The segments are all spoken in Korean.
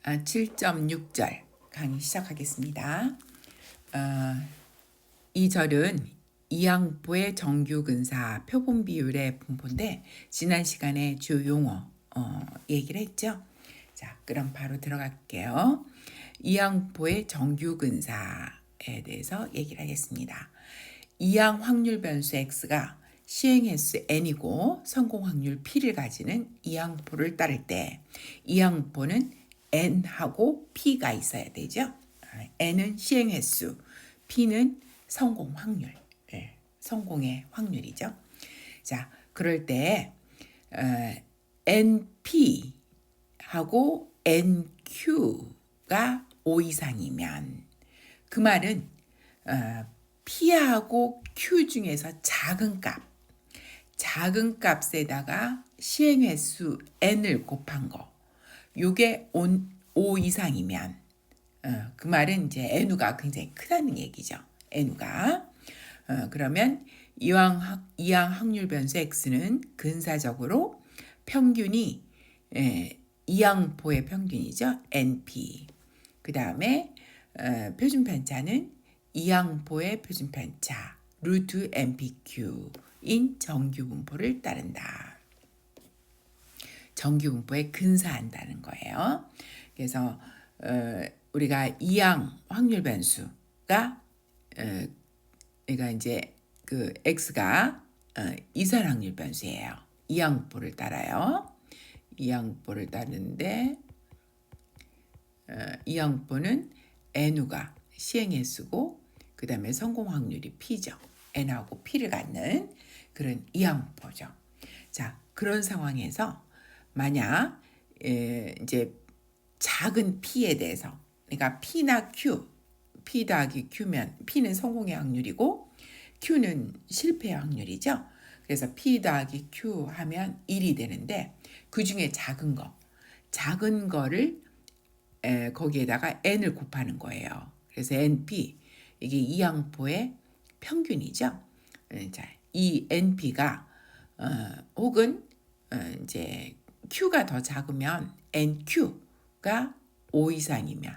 7.6절 강의 시작하겠습니다. 이 절은 이항포의 정규근사 표본 비율의 분포인데 지난 시간에 주요 용어 얘기를 했죠. 자, 그럼 바로 들어갈게요. 이항포의 정규근사에 대해서 얘기를 하겠습니다. 이항 확률 변수 x가 시행횟수 n이고 성공 확률 p를 가지는 이항포를 따를 때 이항포는 n하고 p가 있어야 되죠. n은 시행횟수, p는 성공 확률, 성공의 확률이죠. 자, 그럴 때 np하고 nq가 5 이상이면 그 말은 p하고 q 중에서 작은 값에다가 시행횟수 n을 곱한 거, 요게 5 이상이면 그 말은 이제 n우가 굉장히 크다는 얘기죠. n우가 그러면 이항 확률 변수 x는 근사적으로 평균이 이항포의 평균이죠. np. 그 다음에 표준 편차는 이항포의 표준 편차 루트 npq인 정규 분포를 따른다. 정규 분포에 근사한다는 거예요. 그래서 우리가 이항 확률 변수가 그러니까 이제 그 x가 이산 확률 변수예요. 이항포를 따라요. 이항포를 따르는데 이항포는 n우가 시행횟수고 그 다음에 성공 확률이 p죠. n하고 p를 갖는 그런 이항포죠. 자, 그런 상황에서 만약 이제 작은 p에 대해서 그러니까 p나 q, p 더하기 q면 p는 성공의 확률이고 q는 실패의 확률이죠. 그래서 p 더하기 q 하면 1이 되는데 그 중에 작은 거를 거기에다가 n을 곱하는 거예요. 그래서 np 이게 이항포의 평균이죠. 자, 이 np가 혹은 이제 q가 더 작으면 nq가 5 이상이면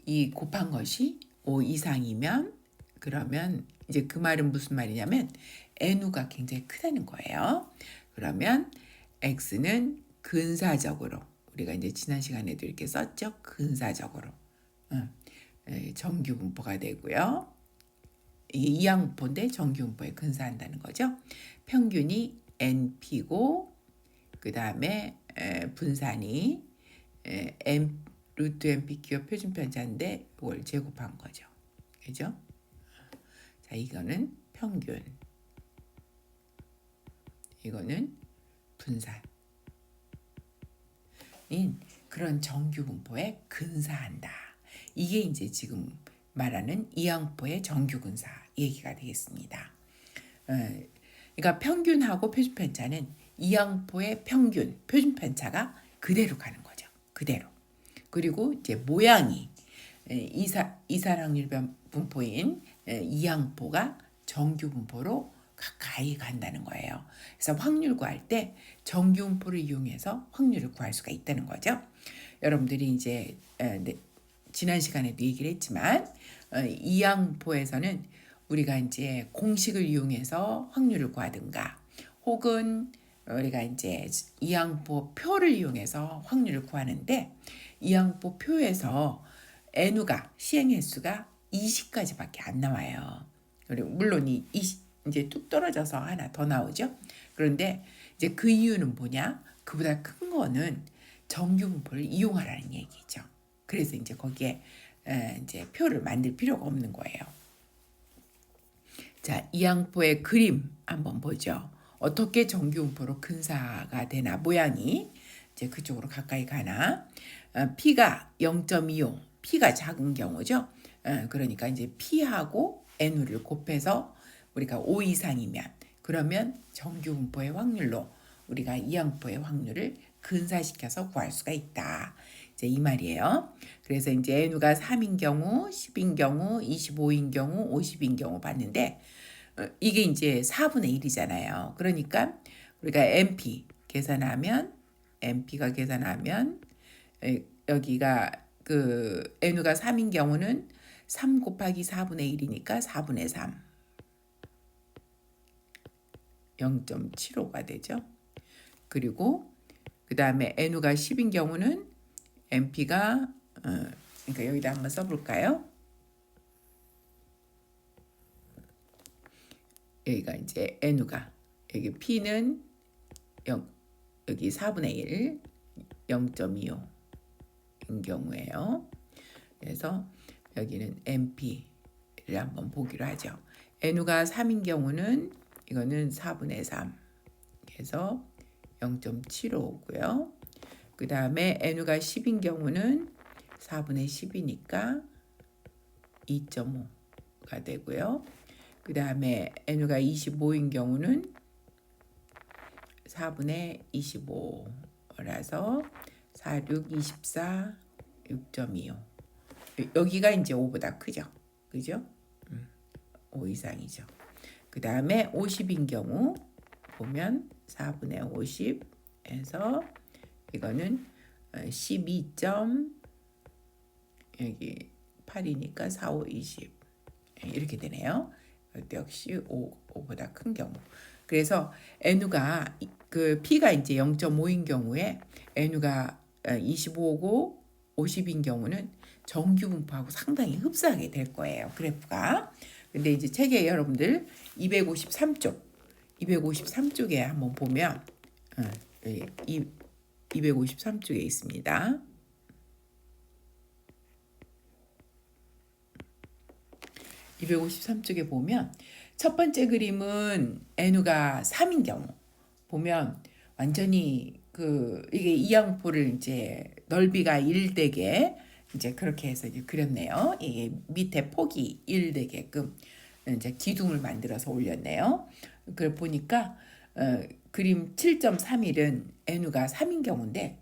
이 곱한 것이 5 이상이면 그러면 이제 그 말은 무슨 말이냐면 n우가 굉장히 크다는 거예요. 그러면 x는 근사적으로 우리가 이제 지난 시간에도 이렇게 썼죠. 근사적으로 정규 분포가 되고요. 이항포인데 정규 분포에 근사한다는 거죠. 평균이 np고 그 다음에 분산이 m 루트 npq가 표준 편차인데 이걸 제곱한 거죠. 그죠? 자, 이거는 평균. 이거는 분산인 그런 정규 분포에 근사한다. 이게 이제 지금 말하는 이항포의 정규 근사 얘기가 되겠습니다. 그러니까 평균하고 표준 편차는 이항포의 평균, 표준 편차가 그대로 가는 거죠. 그대로. 그리고 이제 모양이 이산 확률 분포인 이항포가 정규 분포로 가까이 간다는 거예요. 그래서 확률 구할 때 정규 분포를 이용해서 확률을 구할 수가 있다는 거죠. 여러분들이 이제 지난 시간에도 얘기를 했지만 이항포에서는 우리가 이제 공식을 이용해서 확률을 구하든가 혹은 우리가 이제 이항포 표를 이용해서 확률을 구하는데 이항포 표에서 n우가 시행횟수가 20까지밖에 안 나와요. 그리고 물론 이제 뚝 떨어져서 하나 더 나오죠. 그런데 이제 그 이유는 뭐냐? 그보다 큰 거는 정규 분포를 이용하라는 얘기죠. 그래서 이제 거기에 이제 표를 만들 필요가 없는 거예요. 자, 이항포의 그림 한번 보죠. 어떻게 정규 분포로 근사가 되나 모양이 이제 그쪽으로 가까이 가나. p가 0.25, p가 작은 경우죠. 그러니까 이제 p하고 n우를 곱해서 우리가 5 이상이면 그러면 정규 분포의 확률로 우리가 이항포의 확률을 근사시켜서 구할 수가 있다. 이제 이 말이에요. 그래서 이제 n우가 3인 경우, 10인 경우, 25인 경우, 50인 경우 봤는데 이게 이제 4분의 1이잖아요. 그러니까 우리가 np 계산하면 NP가 계산하면 여기가 그 N가 3인 경우는 3 곱하기 4분의 1이니까 4분의 3 0.75가 되죠. 그리고 그 다음에 N가 10인 경우는 NP가 그러니까 여기다 한번 써볼까요? 여기가 이제 N가 여기 P는 0, 여기 4분의 1 0.25인 경우에요. 그래서 여기는 NP를 한번 보기로 하죠. N가 3인 경우는 이거는 4분의 3 해서 0.75고요. 그 다음에 N가 10인 경우는 4분의 10이니까 2.5가 되고요. 그 다음에 N가 25인 경우는 4분의 25라서 4, 6, 24, 6.25. 여기가 이제 5보다 크죠. 그죠? 5 이상이죠. 그 다음에 50인 경우 보면 4분의 50에서 이거는 12. 여기 8이니까 4, 5, 20 이렇게 되네요. 역시 5보다 큰 경우. 그래서 N가 그 P가 이제 0.5인 경우에 N가 25고 50인 경우는 정규 분포하고 상당히 흡사하게 될 거예요. 그래프가. 근데 이제 책에 여러분들 253쪽에 한번 보면 253쪽에 있습니다. 253쪽에 보면 첫 번째 그림은 N가 3인 경우 보면 완전히 이게 이항포를 이제 넓이가 1되게 이제 그렇게 해서 이제 그렸네요. 이게 밑에 폭이 1되게끔 이제 기둥을 만들어서 올렸네요. 그걸 보니까 그림 7.31은 N가 3인 경우인데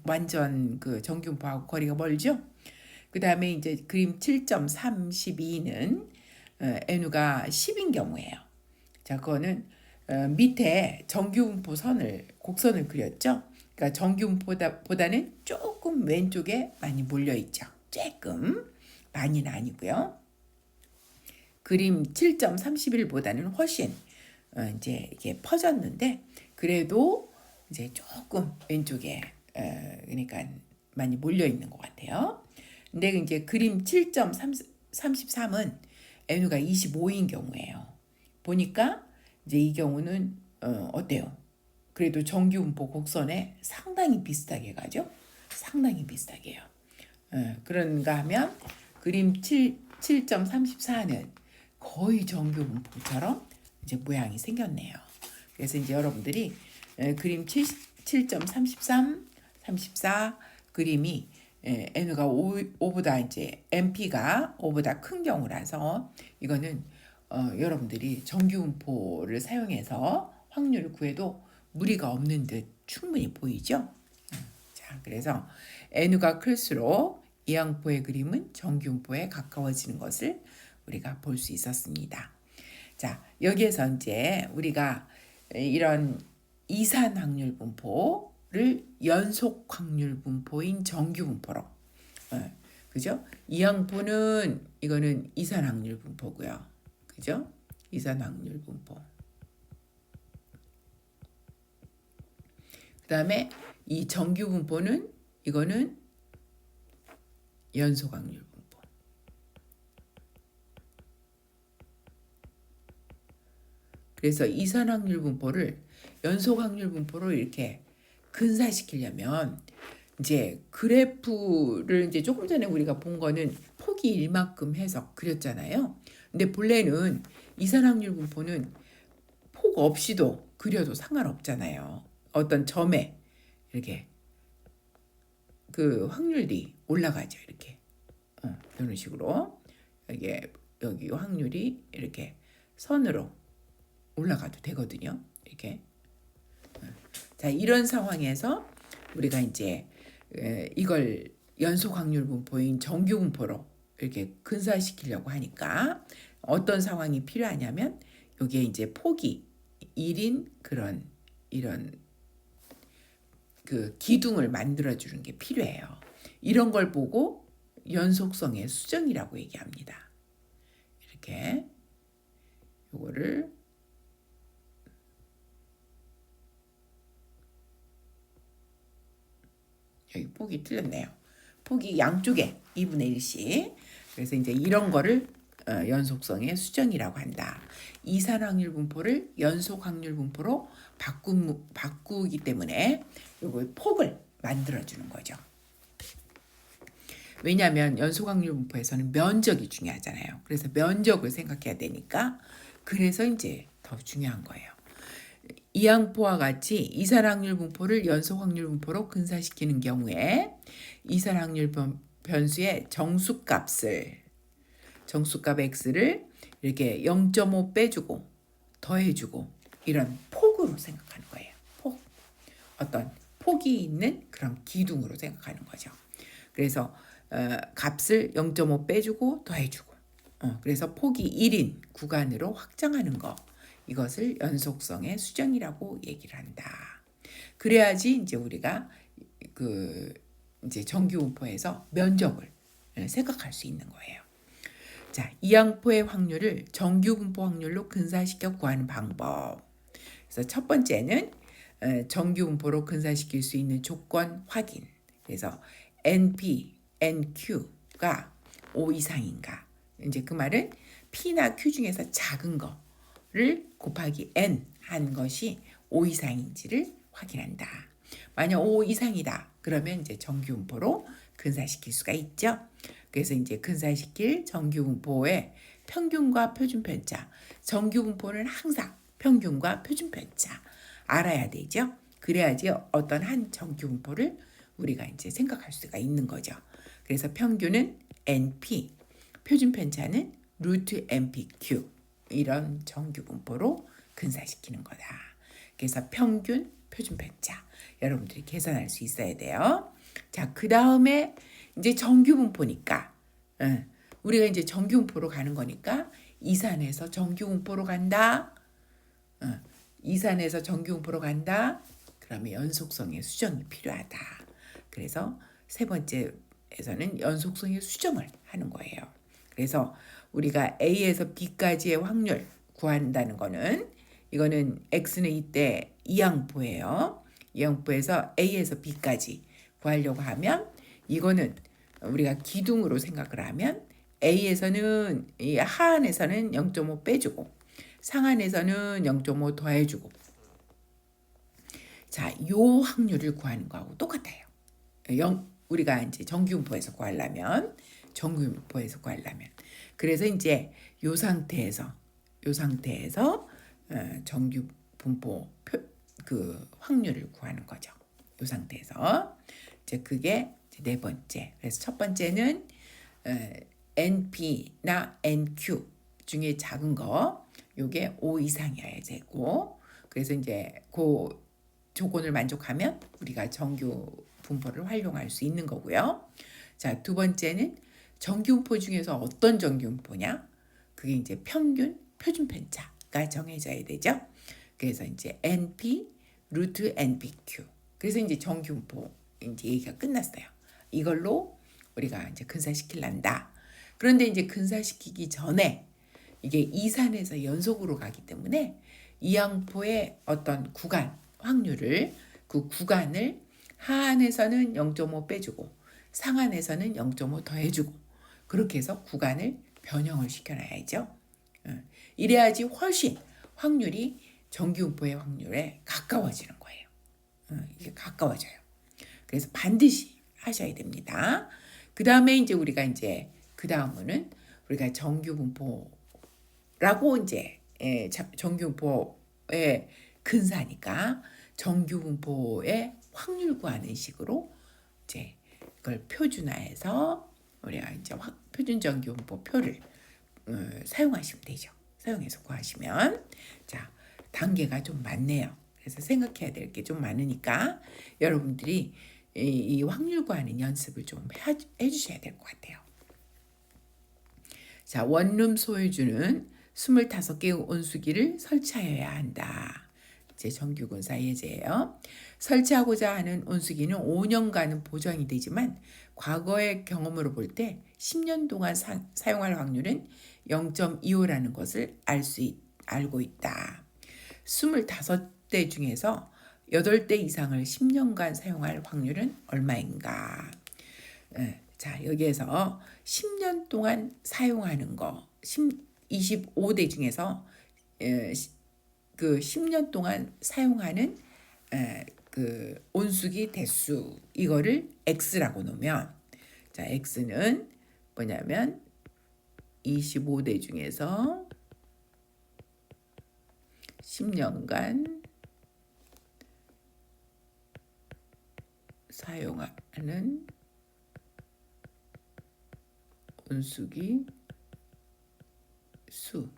완전 그 정균포하고 거리가 멀죠. 그 다음에 이제 그림 7.32는 N가 10인 경우예요. 자, 그거는 밑에 정규분포 곡선을 그렸죠. 그러니까 정규분포보다는 조금 왼쪽에 많이 몰려 있죠. 조금 많이는 아니고요. 그림 7.31보다는 훨씬 이제 이게 퍼졌는데 그래도 이제 조금 왼쪽에 그러니까 많이 몰려 있는 것 같아요. 근데 이제 그림 7.33은 N가 25인 경우예요. 보니까 이제 이 경우는 어때요? 그래도 정규분포 곡선에 상당히 비슷하게 가죠? 상당히 비슷하게 해요. 그런가 하면 그림 7.34는 거의 정규분포처럼 이제 모양이 생겼네요. 그래서 이제 여러분들이 그림 7.33, 34 그림이 N가 5보다 이제 NP가 5보다 큰 경우라서 이거는 여러분들이 정규분포를 사용해서 확률을 구해도 무리가 없는 듯 충분히 보이죠? 자, 그래서 N가 클수록 이항포의 그림은 정규분포에 가까워지는 것을 우리가 볼 수 있었습니다. 자, 여기에서 이제 우리가 이런 이산 확률 분포를 연속 확률 분포인 정규 분포로, 그죠? 이항포는 이거는 이산 확률 분포고요, 그죠? 이산 확률 분포. 그다음에 이 정규 분포는 이거는 연속 확률 분포. 그래서 이산 확률 분포를 연속 확률 분포로 이렇게 근사시키려면 이제 그래프를 이제 조금 전에 우리가 본 거는 폭이 일만큼 해서 그렸잖아요. 근데 본래는 이산 확률 분포는 폭 없이도 그려도 상관없잖아요. 어떤 점에 이렇게 그 확률이 올라가죠. 이렇게 이런 식으로 여기 확률이 이렇게 선으로 올라가도 되거든요. 이렇게. 자, 이런 상황에서 우리가 이제 이걸 연속 확률 분포인 정규 분포로 이렇게 근사시키려고 하니까 어떤 상황이 필요하냐면 여기에 이제 폭이 1인 이런 그 기둥을 만들어 주는 게 필요해요. 이런 걸 보고 연속성의 수정이라고 얘기합니다. 이렇게 요거를 여기 폭이 틀렸네요. 폭이 양쪽에 2분의 1씩. 그래서 이제 이런 거를 연속성의 수정이라고 한다. 이산 확률 분포를 연속 확률 분포로 바꾸기 때문에 요거 폭을 만들어 주는 거죠. 왜냐하면 연속 확률 분포에서는 면적이 중요하잖아요. 그래서 면적을 생각해야 되니까 그래서 이제 더 중요한 거예요. 이항포와 같이 이산 확률 분포를 연속 확률 분포로 근사시키는 경우에 이산 확률 변수의 정수값 x를 이렇게 0.5 빼주고 더해주고 이런 폭으로 생각하는 거예요. 폭. 어떤 폭이 있는 그런 기둥으로 생각하는 거죠. 그래서 값을 0.5 빼주고 더해주고 그래서 폭이 1인 구간으로 확장하는 거. 이것을 연속성의 수정이라고 얘기를 한다. 그래야지 이제 우리가 그 이제 정규분포에서 면적을 생각할 수 있는 거예요. 자, 이항포의 확률을 정규분포 확률로 근사시켜 구하는 방법. 그래서 첫 번째는 정규분포로 근사시킬 수 있는 조건 확인. 그래서 NP, NQ가 5 이상인가. 이제 그 말은 P나 Q 중에서 작은 거를 곱하기 N 한 것이 5 이상인지를 확인한다. 만약 5 이상이다. 그러면 이제 정규분포로 근사시킬 수가 있죠. 그래서 이제 근사시킬 정규분포의 평균과 표준편차. 정규분포는 항상 평균과 표준편차 알아야 되죠. 그래야지 어떤 한 정규분포를 우리가 이제 생각할 수가 있는 거죠. 그래서 평균은 NP, 표준편차는 루트 NPQ 이런 정규분포로 근사시키는 거다. 그래서 평균, 표준편차 여러분들이 계산할 수 있어야 돼요. 자, 그 다음에 이제 정규분포니까 우리가 이제 정규분포로 가는 거니까 이산에서 정규분포로 간다. 이산에서 정규분포로 간다. 그러면 연속성의 수정이 필요하다. 그래서 세 번째에서는 연속성의 수정을 하는 거예요. 그래서 우리가 A에서 B까지의 확률 구한다는 거는 이거는 X는 이때 이항포예요. 이항포에서 A에서 B까지 구하려고 하면 이거는 우리가 기둥으로 생각을 하면 A에서는 이 하한에서는 0.5 빼주고 상한에서는 0.5 더해주고 자, 요 확률을 구하는 거하고 똑같아요. 우리가 이제 정규분포에서 구하려면 그래서 이제 요 상태에서 정규분포 그 확률을 구하는 거죠. 요 상태에서 이제 그게 네 번째. 그래서 첫 번째는 NP나 NQ 중에 작은 거 요게 5 이상이어야 되고 그래서 이제 그 조건을 만족하면 우리가 정규 분포를 활용할 수 있는 거고요. 자, 두 번째는 정규분포 중에서 어떤 정규분포냐? 그게 이제 평균, 표준편차가 정해져야 되죠. 그래서 이제 NP, 루트 NPQ. 그래서 이제 정규분포 이제 얘기가 끝났어요. 이걸로 우리가 이제 근사시킬란다. 그런데 이제 근사시키기 전에 이게 이산에서 연속으로 가기 때문에 이항포의 어떤 구간 확률을 그 구간을 하한에서는 0.5 빼주고 상한에서는 0.5 더해주고 그렇게 해서 구간을 변형을 시켜놔야죠. 이래야지 훨씬 확률이 정규분포의 확률에 가까워지는 거예요. 이게 가까워져요. 그래서 반드시 하셔야 됩니다. 그 다음에 이제 우리가 이제 그 다음은 우리가 정규분포라고 이제 정규분포의 근사니까 정규분포의 확률 구하는 식으로 이제 그걸 표준화해서 우리가 이제 표준 정규분포 표를 사용하시면 되죠. 사용해서 구하시면 자 단계가 좀 많네요. 그래서 생각해야 될 게 좀 많으니까 여러분들이 이 확률 구하는 연습을 좀 해주셔야 될 것 같아요. 자, 원룸 소유주는 25개의 온수기를 설치하여야 한다. 이제 정규군사 예제예요. 설치하고자 하는 온수기는 5년간은 보장이 되지만 과거의 경험으로 볼 때 10년 동안 사용할 확률은 0.25라는 것을 알고 있다. 25대 중에서 8대 이상을 10년간 사용할 확률은 얼마인가? 자, 여기에서 10년 동안 사용하는 거, 25대 중에서 그 10년 동안 사용하는 그 온수기 대수, 이거를 X라고 놓으면, 자, X는 뭐냐면 25대 중에서 10년간 사용하는 온수기 수,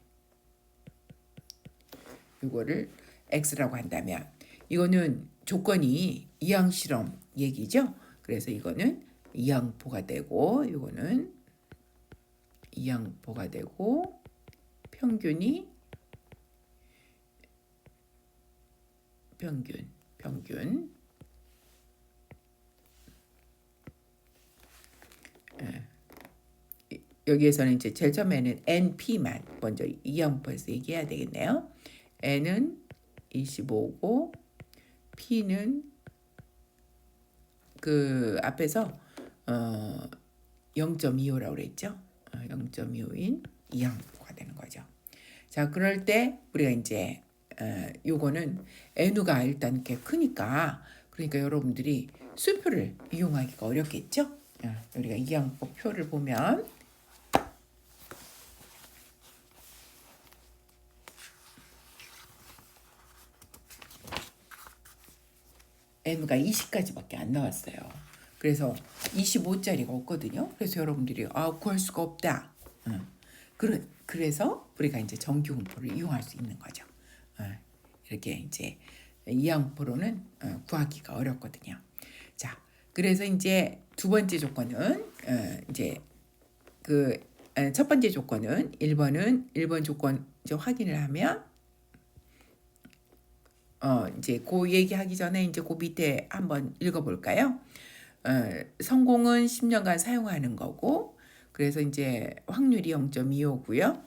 이거를 X라고 한다면, 이거는 조건이 이항 실험 얘기죠. 그래서 이거는 이항포가 되고, 이거는 이항포가 되고, 평균 여기에서는 이제 제일 처음에는 NP만 먼저 이항포에서 얘기해야 되겠네요. N은 25고 P는 그 앞에서 0.25라고 그랬죠. 0.25인 이항포가 되는 거죠. 자, 그럴 때 우리가 이제 요거는 N우가 일단 이렇게 크니까, 그러니까 여러분들이 수표를 이용하기가 어렵겠죠. 우리가 이항포 표를 보면 N가 20까지밖에 안 나왔어요. 그래서 25짜리가 없거든요. 그래서 여러분들이 구할 수가 없다. 그래서 우리가 이제 정규분포를 이용할 수 있는 거죠. 이렇게 이제 이항포로는 구하기가 어렵거든요. 자, 그래서 이제 두 번째 조건은 이제 그 첫 번째 조건은 1번 조건 이제 확인을 하면 이제 그 얘기하기 전에 이제 그 밑에 한번 읽어볼까요? 성공은 10년간 사용하는 거고, 그래서 이제 확률이 0.25고요.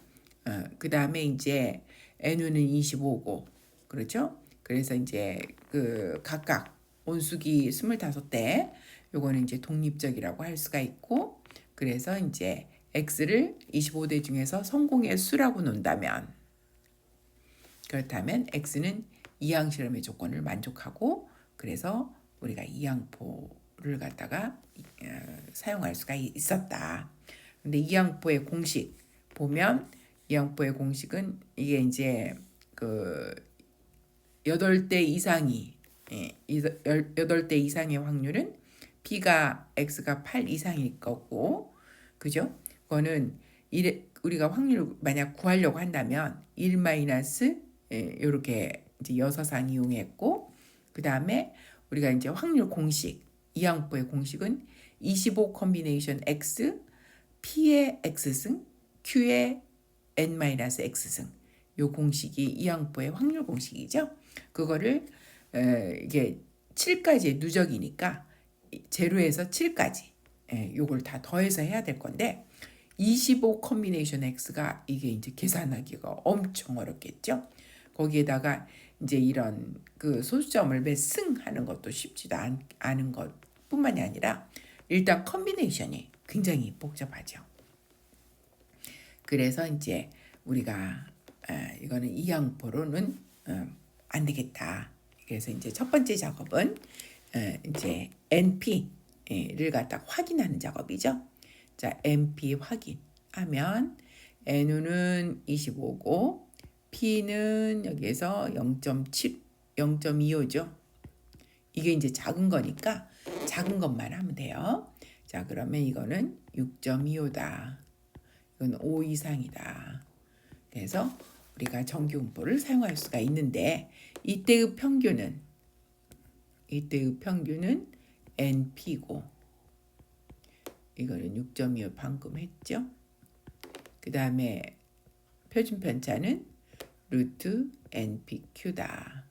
그 다음에 이제 N우는 25고, 그렇죠? 그래서 이제 그 각각 온수기 25대, 요거는 이제 독립적이라고 할 수가 있고, 그래서 이제 X를 25대 중에서 성공의 수라고 놓는다면, 그렇다면 X는 이항 실험의 조건을 만족하고, 그래서 우리가 이항포를 갖다가 사용할 수가 있었다. 근데 이항포의 공식 보면, 이항포의 공식은 이게 이제 그 8대 이상이 8대 이상의 확률은 B가 X가 8 이상일 거고, 그죠? 그거는 우리가 확률을 만약 구하려고 한다면 1 마이너스 이렇게 이제 6상 이용했고, 그 다음에 우리가 이제 확률 공식, 이항포의 공식은 25 컨비네이션 X, P의 X승, Q의 N-X승, 요 공식이 이항포의 확률 공식이죠. 그거를 이게 7까지의 누적이니까 0에서 7까지 요걸 다 더해서 해야 될 건데, 25 컨비네이션 X가 이게 이제 계산하기가 엄청 어렵겠죠. 거기에다가 이제 이런 그 소수점을 몇 승 하는 것도 쉽지도 않은 것뿐만이 아니라 일단 컨비네이션이 굉장히 복잡하죠. 그래서 이제 우리가 이거는 이항포로는 안 되겠다. 그래서 이제 첫 번째 작업은 이제 NP를 갖다 확인하는 작업이죠. 자, NP 확인하면 N우는 25고 P는 여기에서 0.7, 0.25죠. 이게 이제 작은 거니까 작은 것만 하면 돼요. 자, 그러면 이거는 6.25다. 이건 5 이상이다. 그래서 우리가 정규분포를 사용할 수가 있는데, 이때의 평균은 NP고, 이거는 6.25 방금 했죠. 그 다음에 표준 편차는 루트 NPQ다.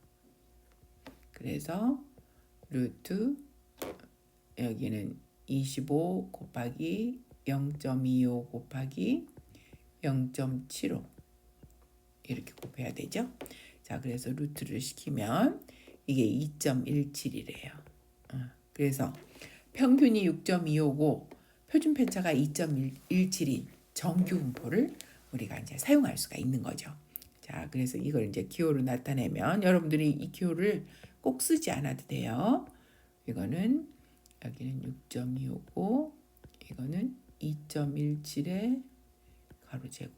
그래서 루트 여기는 25 곱하기 0.25 곱하기 0.75 이렇게 곱해야 되죠. 자, 그래서 루트를 시키면 이게 2.17이래요. 그래서 평균이 6.25고 표준 편차가 2.17인 정규 분포를 우리가 이제 사용할 수가 있는 거죠. 자, 그래서 이걸 이제 기호로 나타내면 여러분들이 이 기호를 꼭 쓰지 않아도 돼요. 이거는 여기는 6.25고 이거는 2.17의 가로 제곱.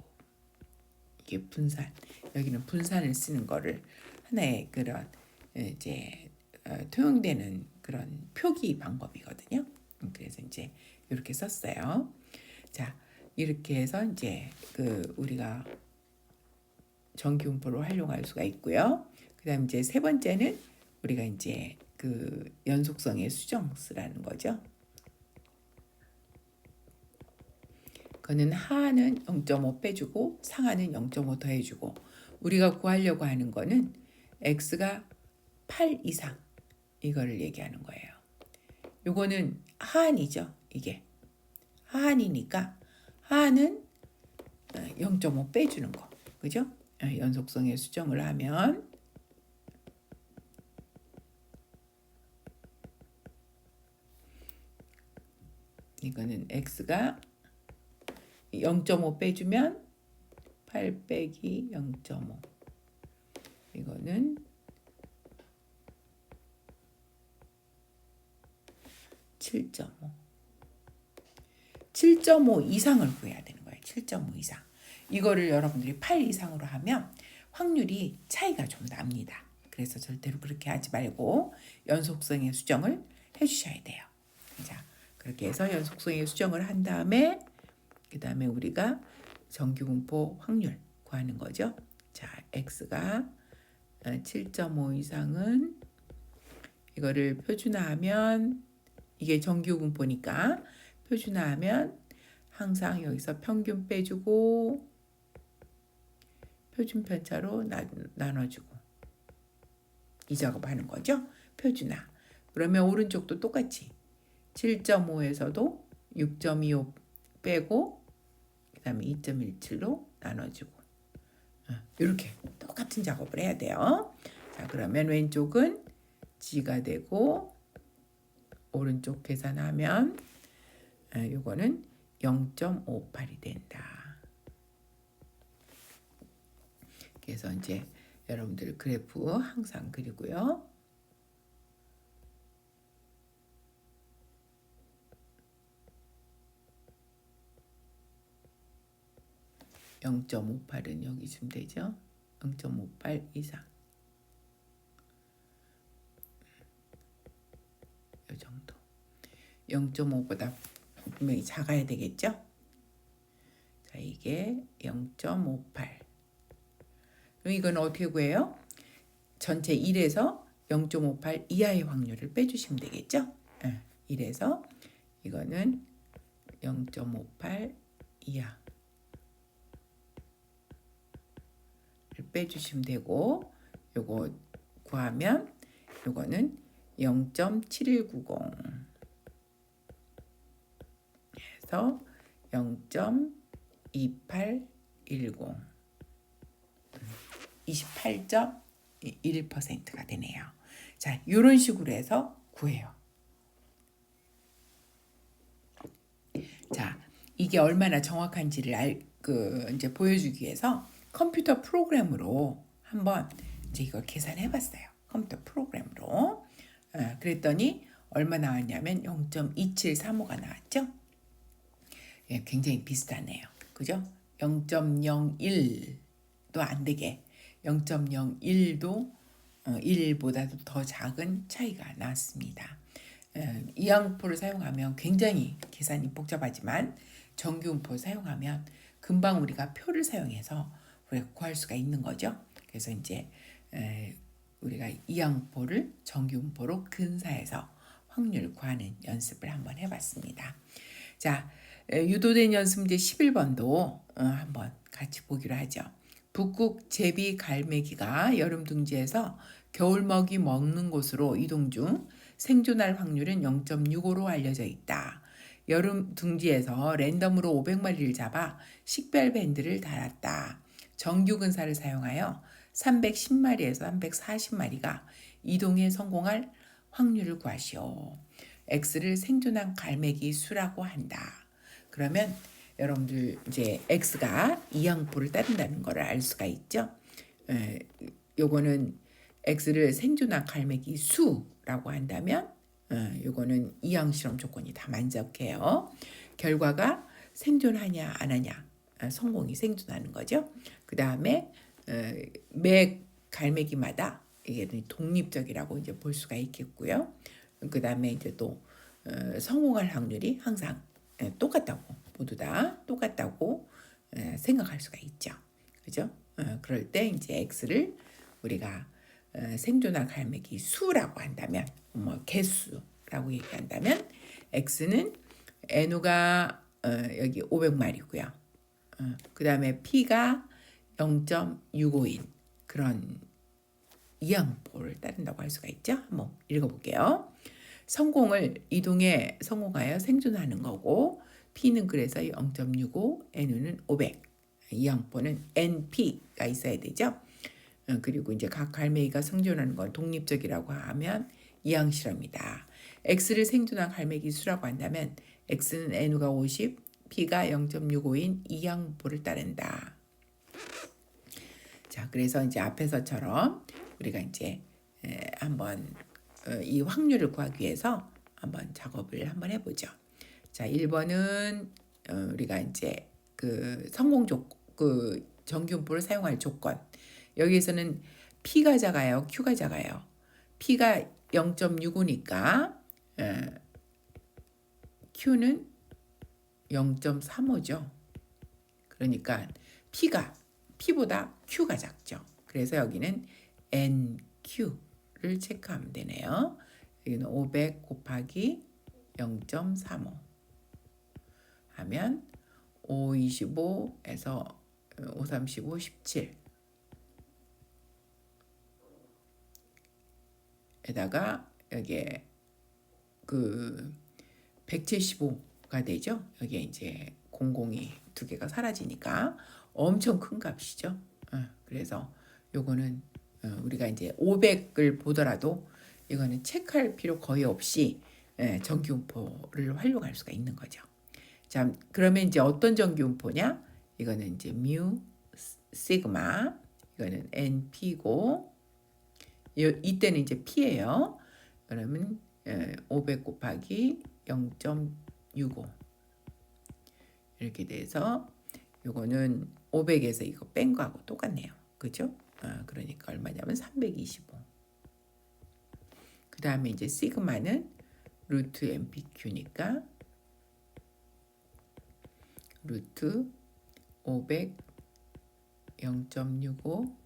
이게 분산. 여기는 분산을 쓰는 거를 하나의 그런 이제 통용되는 그런 표기 방법이거든요. 그래서 이제 이렇게 썼어요. 자, 이렇게 해서 이제 우리가 정규분포로 활용할 수가 있고요. 그다음 이제 세 번째는 우리가 이제 연속성의 수정 쓰라는 거죠. 그거는 하하는 0.5 빼주고 상하는 0.5 더해주고 우리가 구하려고 하는 거는 x가 8 이상 이거를 얘기하는 거예요. 요거는 하한이죠. 이게 하한이니까 하한은 0.5 빼주는 거. 그죠? 연속성의 수정을 하면 이거는 x가 0.5 빼주면 8 빼기 0.5 이거는 7.5 7.5 이상을 구해야 되는 거예요. 7.5 이상. 이거를 여러분들이 8 이상으로 하면 확률이 차이가 좀 납니다. 그래서 절대로 그렇게 하지 말고 연속성의 수정을 해주셔야 돼요. 자, 그렇게 해서 연속성의 수정을 한 다음에 그 다음에 우리가 정규분포 확률 구하는 거죠. 자, x가 7.5 이상은 이거를 표준화하면 이게 정규분포니까 표준화하면 항상 여기서 평균 빼주고 표준 편차로 나눠주고 이 작업하는 거죠. 표준화. 그러면 오른쪽도 똑같이 7.5에서도 6.25 빼고 그 다음에 2.17로 나눠주고 이렇게 똑같은 작업을 해야 돼요. 자, 그러면 왼쪽은 g가 되고 오른쪽 계산하면 요거는 0.58이 된다. 그래서 이제 여러분들 그래프 항상 그리고요. (0.58은) 여기쯤 되죠. 0.58 이상. 이 정도. 0.5보다 분명히 작아야 되겠죠. 자, 이게 0.58. 그럼 이건 어떻게 구해요? 전체 1에서 0.58 이하의 확률을 빼주시면 되겠죠. 1에서 이거는 0.58 이하 빼주시면 되고 요거 구하면 요거는 0.7190 해서 0.2810 28.1%가 되네요. 자, 이런 식으로 해서 구해요. 자, 이게 얼마나 정확한지를 이제 보여주기 위해서 컴퓨터 프로그램으로 한번 이제 이걸 계산해 봤어요. 컴퓨터 프로그램으로. 그랬더니 얼마 나왔냐면 0.2735가 나왔죠. 예, 굉장히 비슷하네요. 그죠? 0.01도 안 되게 0.01도 1보다도 더 작은 차이가 났습니다. 이항표를 사용하면 굉장히 계산이 복잡하지만 정규분포를 사용하면 금방 우리가 표를 사용해서 우리가 구할 수가 있는 거죠. 그래서 이제 우리가 이항표를 정규분포로 근사해서 확률 구하는 연습을 한번 해봤습니다. 자, 유도된 연습 문제 11번도 한번 같이 보기로 하죠. 북극 제비 갈매기가 여름 둥지에서 겨울먹이 먹는 곳으로 이동 중 생존할 확률은 0.65로 알려져 있다. 여름 둥지에서 랜덤으로 500마리를 잡아 식별 밴드를 달았다. 정규 근사를 사용하여 310마리에서 340마리가 이동에 성공할 확률을 구하시오. X를 생존한 갈매기 수라고 한다. 그러면 여러분들 이제 X가 이항포를 따른다는 걸 알 수가 있죠. 요거는 X를 생존한 갈매기 수라고 한다면 요거는 이항 실험 조건이 다 만족해요. 결과가 생존하냐 안 하냐, 성공이 생존하는 거죠. 그 다음에 매 갈매기마다 이게 독립적이라고 이제 볼 수가 있겠고요. 그 다음에 이제 또 성공할 확률이 항상 똑같다고, 모두 다 똑같다고 생각할 수가 있죠. 그죠? 그럴 때 이제 X를 우리가 생존할 갈매기 수라고 한다면, 뭐 개수라고 얘기한다면 X는 N우가 여기 500마리고요. 그 다음에 P가 0.65인 그런 이항포를 따른다고 할 수가 있죠. 한번 읽어볼게요. 성공을 이동에 성공하여 생존하는 거고, P는 그래서 0.65, N은 500. 이항포는 NP가 있어야 되죠. 그리고 이제 각 갈매기가 생존하는 건 독립적이라고 하면 이항 실험이다. X를 생존한 갈매기 수라고 한다면 X는 N우가 50, P가 0.65인 이항포를 따른다. 자, 그래서 이제 앞에서처럼 우리가 이제 한번 이 확률을 구하기 위해서 한번 작업을 한번 해보죠. 자, 1번은 우리가 이제 그 그 정규분포를 사용할 조건. 여기에서는 P가 작아요, Q가 작아요. P가 0.65니까 Q는 0.35죠. 그러니까 P보다 Q가 작죠. 그래서 여기는 NQ를 체크하면 되네요. 여기는 500 곱하기 0.35 하면 525에서 535, 17 에다가 여기에 그 175가 되죠. 여기에 이제 00이 두 개가 사라지니까 엄청 큰 값이죠. 그래서 요거는 우리가 이제 500을 보더라도 이거는 체크할 필요 거의 없이 정규분포를 활용할 수가 있는 거죠. 자, 그러면 이제 어떤 정규분포냐? 이거는 이제 뮤 시그마, 이거는 NP고, 이때는 이제 P예요. 그러면 500 곱하기 0.65 이렇게 돼서 요거는 500에서 이거 뺀 거하고 똑같네요. 그죠? 그러니까 얼마냐면 325. 그 다음에 이제 시그마는 루트 MPQ니까 루트 500 0.65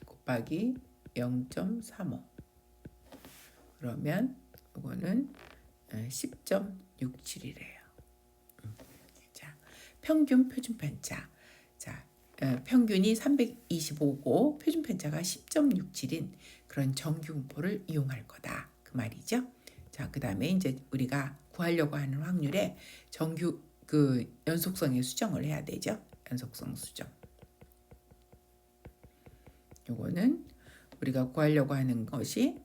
곱하기 0.35 그러면 이거는 10.67이래요. 자, 평균 표준 편차. 자, 평균이 325고 표준 편차가 10.67인 그런 정규분포를 이용할 거다. 그 말이죠. 자, 그다음에 이제 우리가 구하려고 하는 확률에 정규 그 연속성의 수정을 해야 되죠. 연속성 수정. 요거는 우리가 구하려고 하는 것이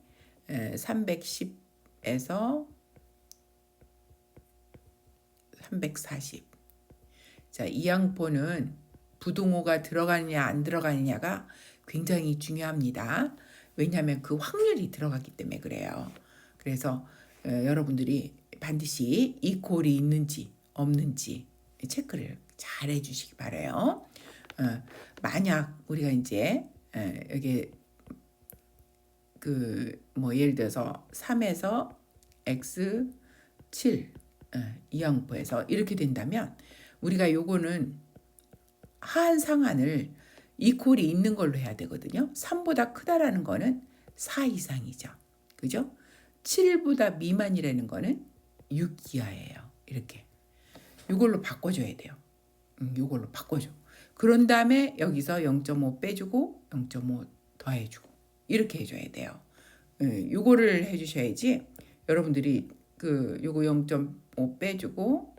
310에서 340. 자, 이항포는 부동호가 들어가느냐 안 들어가느냐가 굉장히 중요합니다. 왜냐하면 그 확률이 들어가기 때문에 그래요. 그래서 여러분들이 반드시 이퀄이 있는지 없는지 체크를 잘 해주시기 바라요. 만약 우리가 이제 여기 그 뭐 예를 들어서 3에서 x 7 이항포에서 이렇게 된다면 우리가 요거는 하한 상한을 이퀄이 있는 걸로 해야 되거든요. 3보다 크다라는 거는 4 이상이죠. 그죠? 7보다 미만이라는 거는 6 이하예요. 이렇게. 이걸로 바꿔줘야 돼요. 이걸로 바꿔줘. 그런 다음에 여기서 0.5 빼주고 0.5 더해주고 이렇게 해줘야 돼요. 요거를 해주셔야지 여러분들이 요거 0.5 빼주고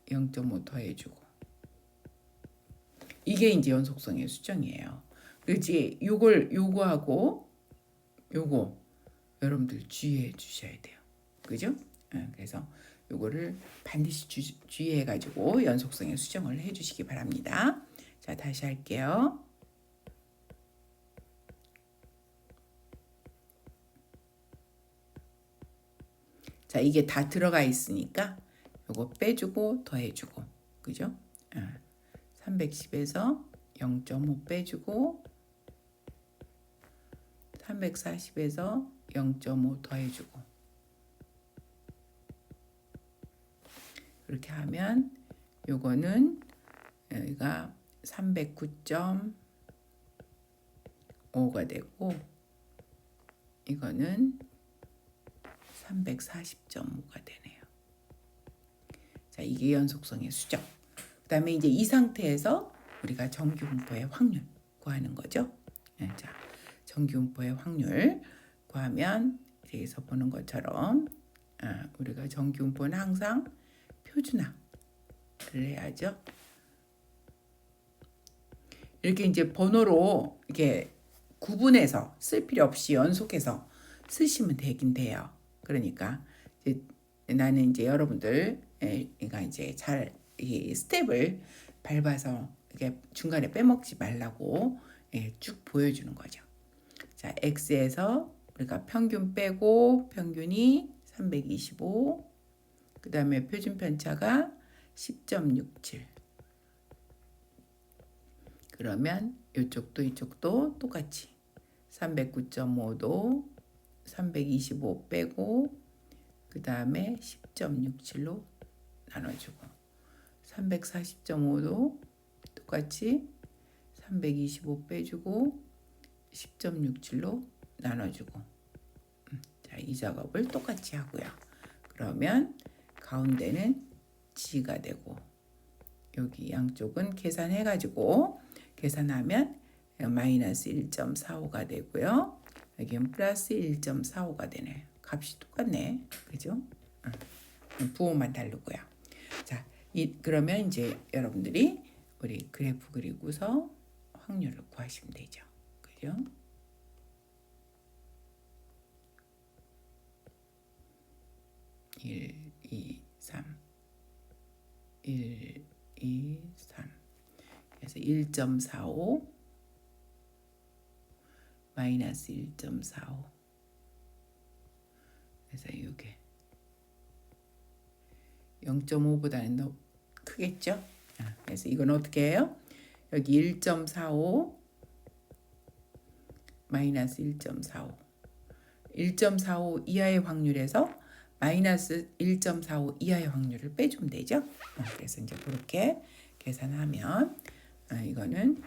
0.5 더해주고 이게 이제 연속성의 수정이에요. 그렇지? 요거하고 요거 여러분들 주의해 주셔야 돼요. 그죠? 그래서 요거를 반드시 주의해 가지고 연속성의 수정을 해 주시기 바랍니다. 자, 다시 할게요. 자, 이게 다 들어가 있으니까 요거 빼주고 더해주고, 그죠? 310에서 0.5 빼주고 340에서 0.5 더해주고 그렇게 하면 요거는 여기가 309.5가 되고 이거는 340.5가 되네요. 자, 이게 연속성의 수정. 그 다음에 이제 이 상태에서 우리가 정규분포의 확률 구하는 거죠. 자, 정규분포의 확률 구하면 여기서 보는 것처럼 우리가 정규분포는 항상 표준화를 해야죠. 이렇게 이제 번호로 이렇게 구분해서 쓸 필요 없이 연속해서 쓰시면 되긴 돼요. 그러니까 이제 나는 이제 여러분들 그러니까 이제 잘 이 스텝을 밟아서 이게 중간에 빼먹지 말라고 쭉 보여주는 거죠. 자, X에서 우리가 평균 빼고 평균이 325, 그 다음에 표준 편차가 10.67. 그러면 이쪽도 이쪽도 똑같이 309.5도 325 빼고 그 다음에 10.67로 나눠주고 340.5도 똑같이 325 빼주고 10.67로 나눠주고 자, 이 작업을 똑같이 하고요. 그러면 가운데는 G가 되고 여기 양쪽은 계산해가지고 계산하면 마이너스 1.45가 되고요. 여기는 플러스 1.45가 되네요. 값이 똑같네. 그죠? 부호만 다르고요. 자, 그러면 이제 여러분들이 우리 그래프 그리고서 확률을 구하시면 되죠. 그죠? (1, 2, 3) 1, 2, 3 그래서 1.45 마이너스 1.45 그래서 이게 0.5보다는 더 크겠죠? 그래서 이건 어떻게 해요? 여기 1.45 마이너스 1.45 1.45 이하의 확률에서 마이너스 1.45 이하의 확률을 빼주면 되죠. 그래서 이제 그렇게 계산하면 이거는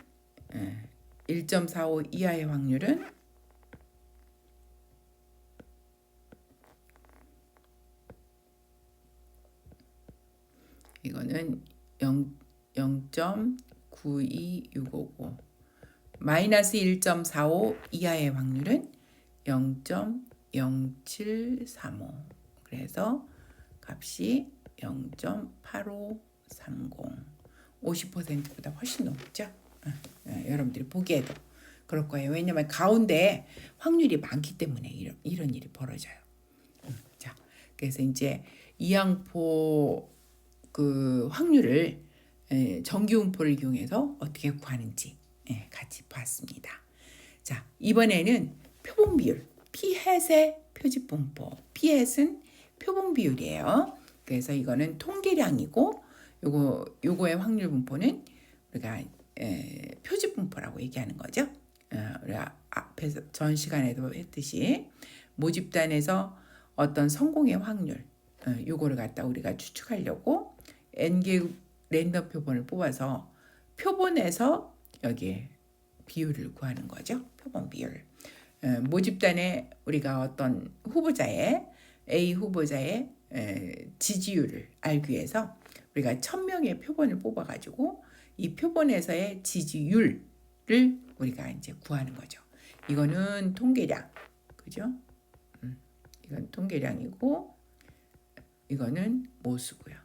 1.45 이하의 확률은 이거는 0.92655 마이너스 1.45 이하의 확률은 0.0735 그래서 값이 0.8530 50%보다 훨씬 높죠. 여러분들이 보기에도 그럴 거예요. 왜냐면 가운데 확률이 많기 때문에 이런 일이 벌어져요. 자, 그래서 이제 이항포 그 확률을 정규분포를 이용해서 어떻게 구하는지 같이 봤습니다. 자, 이번에는 표본 비율, P-hat의 표집분포. P-hat은 표본 비율이에요. 그래서 이거는 통계량이고 요거의 확률 분포는 우리가 표집분포라고 얘기하는 거죠. 우리가 앞에서 전 시간에도 했듯이 모집단에서 어떤 성공의 확률 요거를 갖다 우리가 추측하려고 n개 랜덤 표본을 뽑아서 표본에서 여기에 비율을 구하는 거죠. 표본 비율. 모집단에 우리가 어떤 후보자의 A 후보자의 지지율을 알기 위해서 우리가 1000명의 표본을 뽑아가지고 이 표본에서의 지지율을 우리가 이제 구하는 거죠. 이거는 통계량, 그죠? 이건 통계량이고 이거는 모수고요.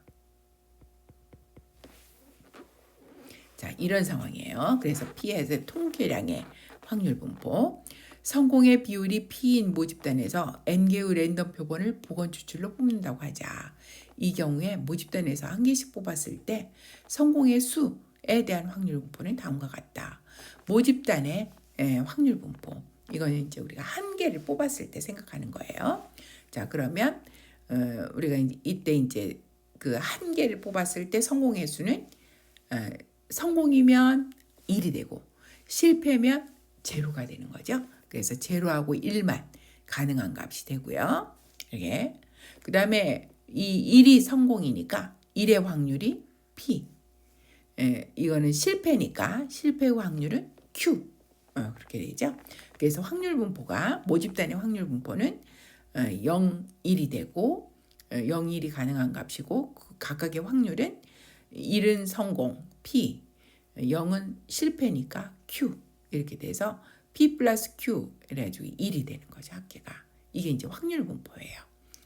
자, 이런 상황이에요. 그래서 P에서 통계량의 확률 분포. 성공의 비율이 P인 모집단에서 N개의 랜덤 표본을 보건 추출로 뽑는다고 하자. 이 경우에 모집단에서 한 개씩 뽑았을 때 성공의 수에 대한 확률 분포는 다음과 같다. 모집단의 확률 분포. 이거는 이제 우리가 한 개를 뽑았을 때 생각하는 거예요. 자, 그러면 우리가 이때 이제 그 한 개를 뽑았을 때 성공의 수는 성공이면 1이 되고 실패면 제로가 되는 거죠. 그래서 제로하고 1만 가능한 값이 되고요. 이렇게. 그 다음에 이 1이 성공이니까 1의 확률이 P. 이거는 실패니까 실패의 확률은 Q. 그렇게 되죠. 그래서 확률 분포가 모집단의 확률 분포는 0, 1이 되고 0, 1이 가능한 값이고 각각의 확률은 1은 성공, P, 0은 실패니까 Q 이렇게 돼서 P 플러스 Q 이래가지고 1이 되는 거죠. 합계가. 이게 이제 확률 분포예요.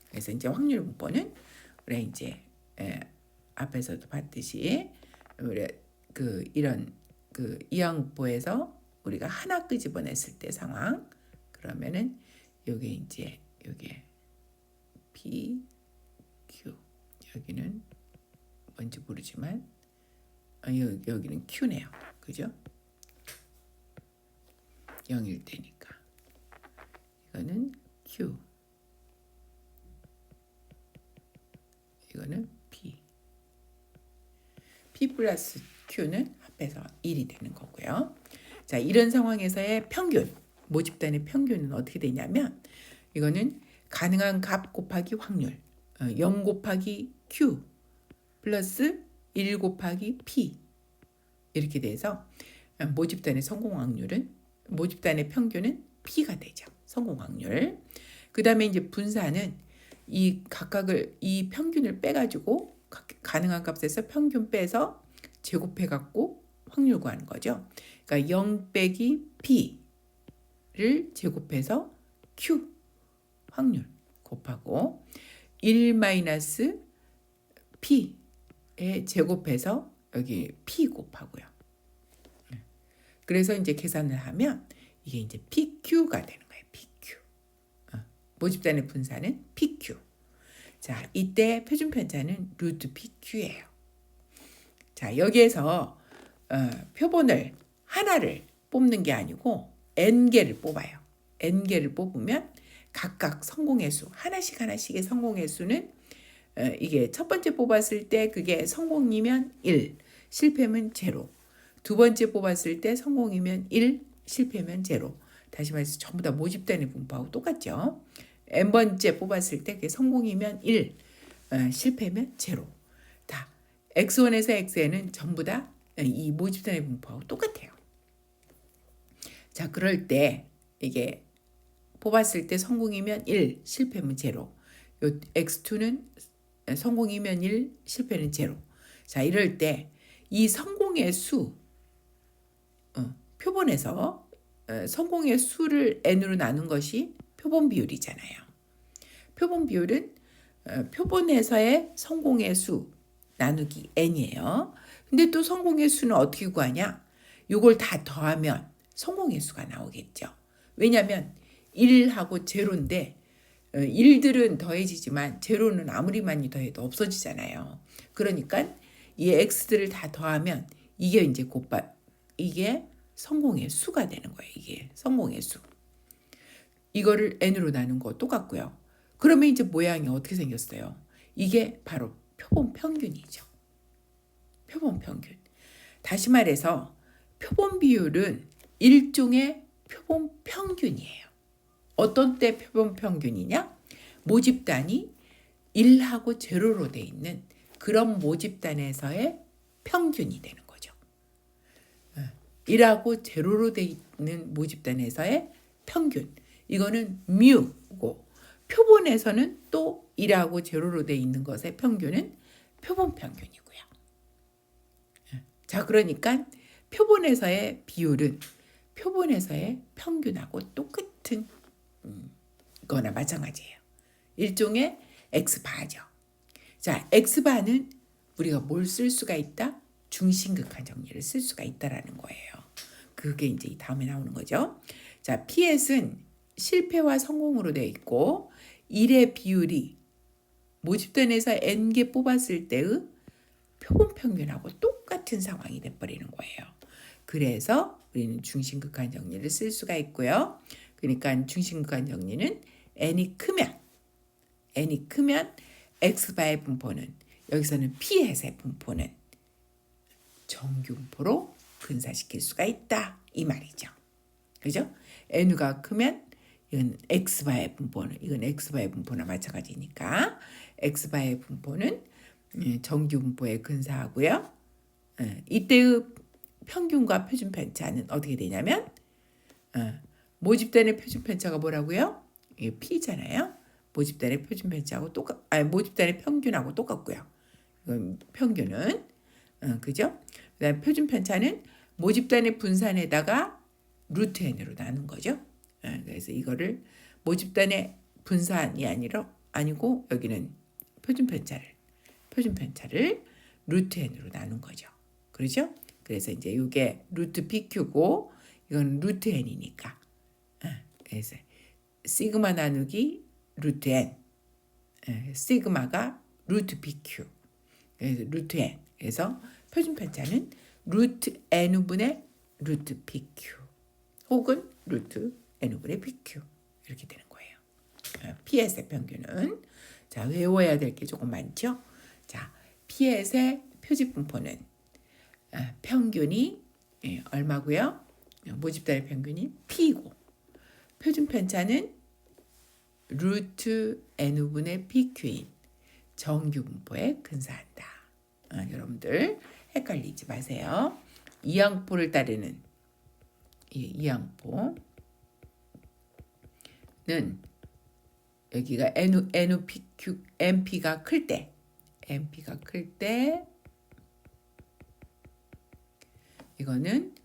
그래서 이제 확률 분포는 우리 이제 앞에서도 봤듯이 우리 그 이런 그 이항분포에서 우리가 하나 끄집어냈을 때 상황 그러면은 요게 이제 요게 P, Q 여기는 뭔지 모르지만 여기는 Q네요. 그죠? 0일 때니까 이거는 Q 이거는 P 플러스 Q는 합해서 1이 되는 거고요. 자, 이런 상황에서의 평균 모집단의 평균은 어떻게 되냐면 이거는 가능한 값 곱하기 확률 0 곱하기 Q 플러스 1 곱하기 P 이렇게 돼서 모집단의 성공 확률은 모집단의 평균은 P가 되죠. 성공 확률. 그 다음에 이제 분산은 이 각각을 이 평균을 빼가지고 가능한 값에서 평균 빼서 제곱해갖고 확률 구하는 거죠. 그러니까 0 빼기 P를 제곱해서 Q 확률 곱하고 1 마이너스 P에 제곱해서 여기 P 곱하고요. 그래서 이제 계산을 하면 이게 이제 PQ가 되는 거예요. PQ. 모집단의 분산은 PQ. 자, 이때 표준 편차는 루트 PQ예요. 자, 여기에서 표본을 하나를 뽑는 게 아니고 N개를 뽑아요. N개를 뽑으면 각각 성공의 수, 하나씩의 성공의 수는 이게 첫 번째 뽑았을 때 그게 성공이면 1, 실패면 제로. 두 번째 뽑았을 때 성공이면 1, 실패면 제로. 다시 말해서 전부 다 모집단의 분포하고 똑같죠. N번째 뽑았을 때 그게 성공이면 1, 실패면 제로. 다 X1에서 Xn은 전부 다 이 모집단의 분포하고 똑같아요. 자, 그럴 때 이게 뽑았을 때 성공이면 1, 실패면 제로. 요 X2는 성공이면 1, 실패는 제로. 자, 이럴 때 이 성공의 수 표본에서 성공의 수를 n으로 나눈 것이 표본 비율이잖아요. 표본 비율은 표본에서의 성공의 수 나누기 n이에요. 근데 또 성공의 수는 어떻게 구하냐? 요걸 다 더하면 성공의 수가 나오겠죠. 왜냐하면 1하고 제로인데 1들은 더해지지만 제로는 아무리 많이 더해도 없어지잖아요. 그러니까 이 x들을 다 더하면 이게 이제 이게 성공의 수가 되는 거예요. 이게 성공의 수. 이거를 n으로 나눈 거 똑같고요. 그러면 이제 모양이 어떻게 생겼어요? 이게 바로 표본 평균이죠. 표본 평균. 다시 말해서 표본 비율은 일종의 표본 평균이에요. 어떤 때 표본 평균이냐? 모집단이 1하고 제로로 돼 있는 그런 모집단에서의 평균이 되는 거죠. 1하고 제로로 돼 있는 모집단에서의 평균. 이거는 뮤고 표본에서는 또 1하고 제로로 돼 있는 것의 평균은 표본 평균이고요. 자, 그러니까 표본에서의 비율은 표본에서의 평균하고 똑같은 거나 마찬가지예요. 일종의 X바죠. 자, X바는 우리가 뭘 쓸 수가 있다? 중심극한 정리를 쓸 수가 있다라는 거예요. 그게 이제 이 다음에 나오는 거죠. 자, PS는 실패와 성공으로 되어 있고 1의 비율이 모집단에서 N개 뽑았을 때의 표본 평균하고 똑같은 상황이 돼버리는 거예요. 그래서 우리는 중심극한 정리를 쓸 수가 있고요. 그러니까 중심극한 정리는 N이 크면 X바의 분포는 여기서는 P햇의 분포는 정규 분포로 근사시킬 수가 있다 이 말이죠. 그죠? N가 크면 이건 X바의 분포는 이건 X바의 분포나 마찬가지니까 X바의 분포는 정규 분포에 근사하고요. 이때의 평균과 표준 편차는 어떻게 되냐면 모집단의 표준 편차가 뭐라고요? 이게 P잖아요. 모집단의 표준 편차하고 모집단의 평균하고 똑같고요. 이건 평균은 그죠? 그다음 표준 편차는 모집단의 분산에다가 루트 n으로 나눈 거죠. 그래서 이거를 모집단의 분산이 아니고 여기는 표준 편차를 루트 n으로 나눈 거죠. 그렇죠? 그래서 이제 이게 루트 pq고 이건 루트 n이니까 그래서 시그마 나누기 루트 n 시그마가 루트 pq 그래서 루트 n 그래서 표준 편차는 루트 n분의 루트 pq 혹은 루트 n분의 pq 이렇게 되는 거예요. PS의 평균은 자 외워야 될 게 조금 많죠. 자 PS의 표집분포는 평균이 얼마고요? 모집단의 평균이 P고 표준 편차는 루트 n분의 pq인 정규 분포에 근사한다. 여러분들 헷갈리지 마세요. 이항포를 따르는 이항포는 여기가 NPQ, MP가 클 때 이거는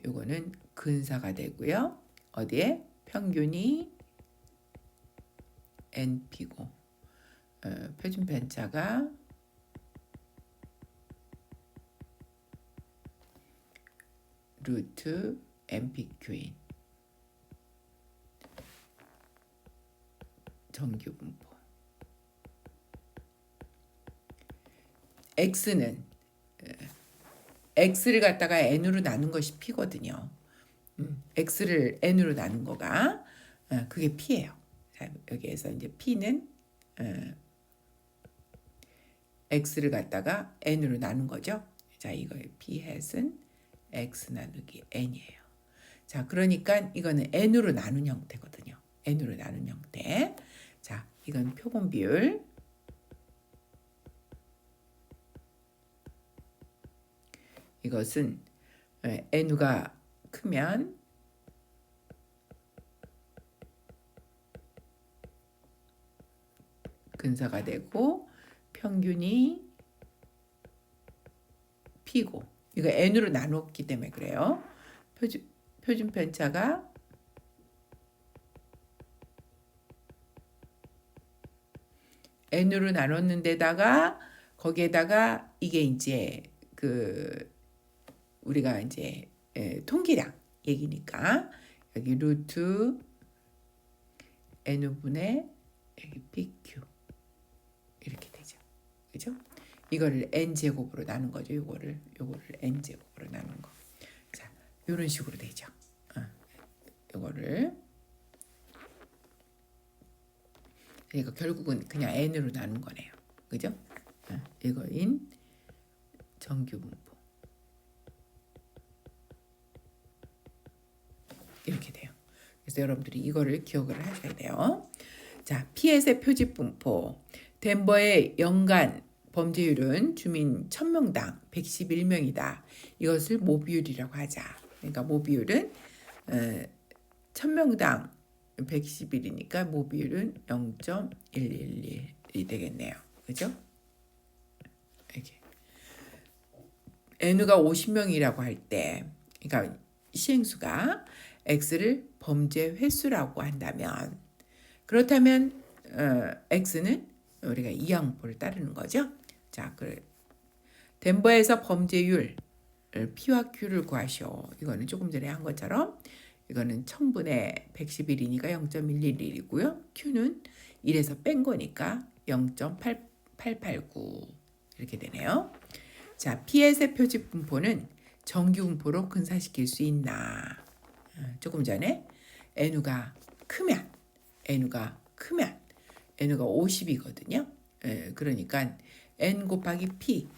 요거는 근사가 되고요. 어디에? 평균이 NP고 표준 편차가 루트 NPQ인 정규 분포. X는 X를 갖다가 N으로 나눈 것이 P거든요. X를 N으로 나눈 거가 그게 P예요. 자, 여기에서 이제 P는 X를 갖다가 N으로 나눈 거죠. 자, 이거의 P햇은 X 나누기 N이에요. 자, 그러니까 이거는 N으로 나눈 형태거든요. N으로 나눈 형태. 자, 이건 표본 비율. 이것은 N가 크면 근사가 되고 평균이 P고 이거 N으로 나눴기 때문에 그래요. 표준 편차가 N으로 나눴는데다가 거기에다가 이게 이제 우리가 이제 통계량 얘기니까 여기 루트 n분의 여기 pq 이렇게 되죠. 그죠? 이거를 n제곱으로 나눈 거죠. 요거를 n제곱으로 나눈 거. 자, 요런 식으로 되죠. 요거를 그러니까 결국은 그냥 n으로 나눈 거네요. 그죠? 이거인 정규 분포. 이렇게 돼요. 그래서 여러분들이 이거를 기억을 하셔야 돼요. 자, 피햇의 표집 분포. 덴버의 연간 범죄율은 주민 1000명당 111명이다. 이것을 모비율이라고 하자. 그러니까 모비율은 1000명당 111이니까 모비율은 0.111이 되겠네요. 그죠? 이렇게. n가 50명이라고 할 때, 그러니까 시행수가 x를 범죄 횟수라고 한다면, 그렇다면 x는 우리가 이항법을 따르는 거죠. 자, 덴버에서 범죄율 P와 Q를 구하시오. 이거는 조금 전에 한 것처럼 이거는 1000분의 111이니까 0.111이고요. Q는 1에서 뺀 거니까 0.8889 이렇게 되네요. 자, P의 표집 분포는 정규 분포로 근사시킬 수 있나? 조금 전에 N가 크면 N가 50이거든요. 그러니까 N 곱하기 P,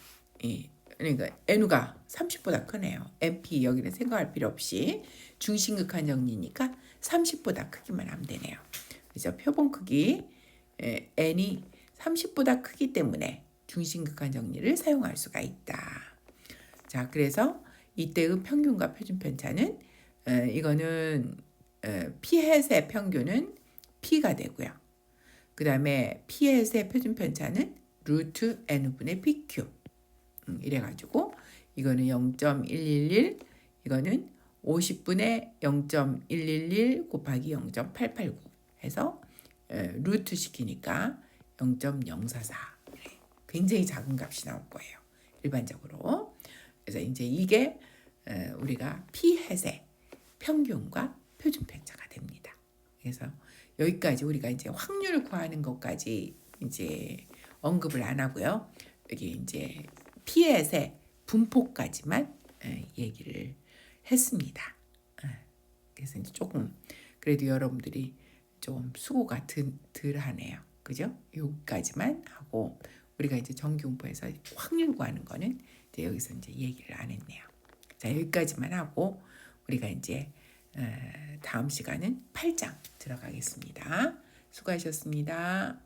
그러니까 N가 30보다 크네요. NP 여기는 생각할 필요 없이 중심극한 정리니까 30보다 크기만 하면 되네요. 그래서 표본 크기 N이 30보다 크기 때문에 중심극한 정리를 사용할 수가 있다. 자, 그래서 이때의 평균과 표준 편차는 이거는 P햇의 평균은 P가 되고요. 그 다음에 P햇의 표준 편차는 루트 N분의 PQ 이래가지고 이거는 0.111 이거는 50분의 0.111 곱하기 0.889 해서 루트 시키니까 0.044 굉장히 작은 값이 나올 거예요. 일반적으로. 그래서 이제 이게 우리가 P햇의 평균과 표준 편차가 됩니다. 그래서 여기까지 우리가 이제 확률을 구하는 것까지 이제 언급을 안 하고요. 여기 이제 P햇의 분포까지만 얘기를 했습니다. 그래서 이제 조금 그래도 여러분들이 좀 수고가 덜 하네요. 그죠? 여기까지만 하고 우리가 이제 정규분포에서 확률 구하는 거는 이제 여기서 이제 얘기를 안 했네요. 자, 여기까지만 하고 우리가 이제 다음 시간은 8장 들어가겠습니다. 수고하셨습니다.